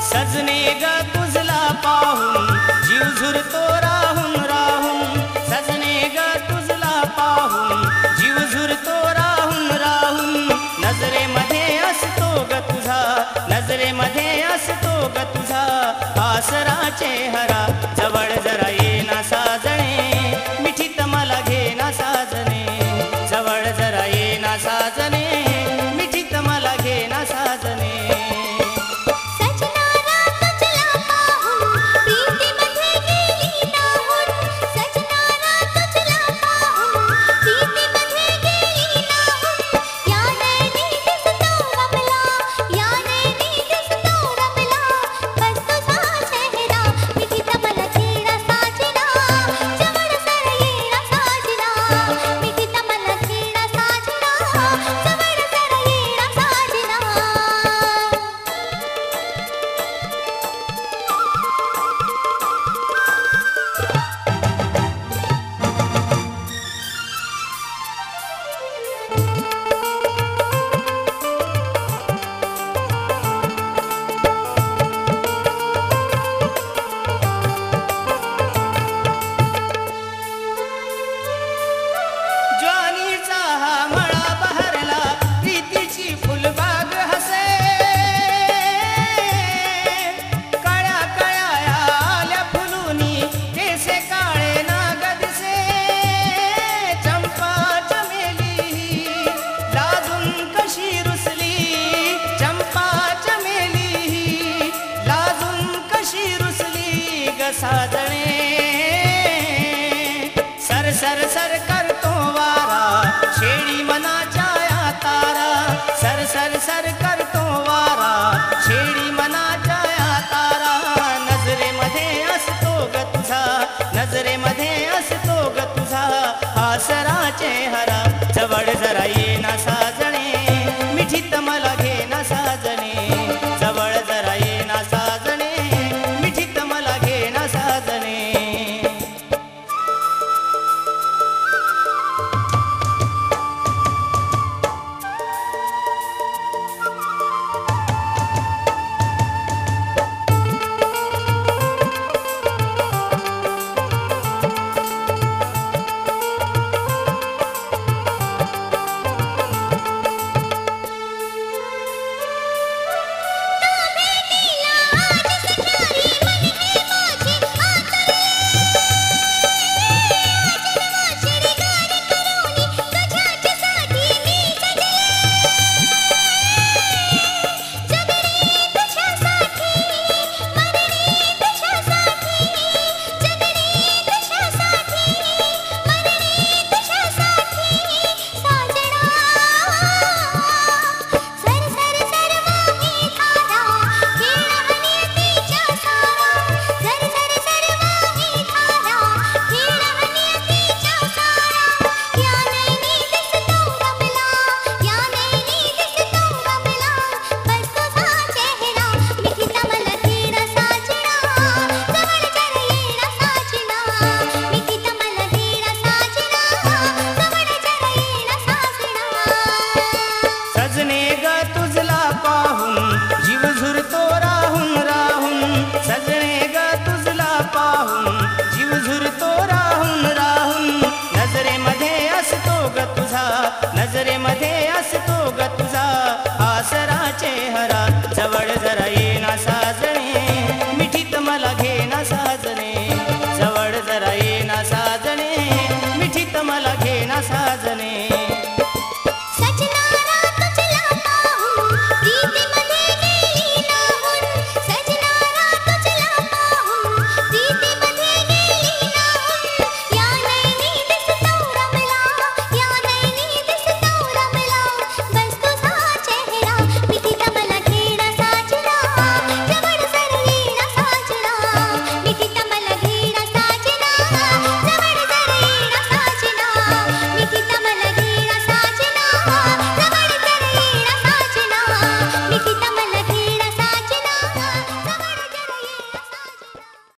सजने ग तुझला पाहून जीव झुरतो राहून राहून, सजने ग तुझला पाहून जीव झुरतो राहून राहून. नजरेमध्ये असतो ग तुझा, नजरेमध्ये असतो ग तुझा आसरा चेहरा. जवळ जरा ये ना साजणे, मिठीत मला घे ना साजणे. जवळ जरा ये ना साजणे, मिठीत मला घे ना साजणे. साजणे सर सर सर करतो वारा, छेडी मनाच्या या तारा. सर सर सर करतो वारा, छेडी मनाच्या या तारा. नजरेमध्ये असतो ग तुझा, नजरेमध्ये असतो ग तुझा आसरा चेहरा. जवळ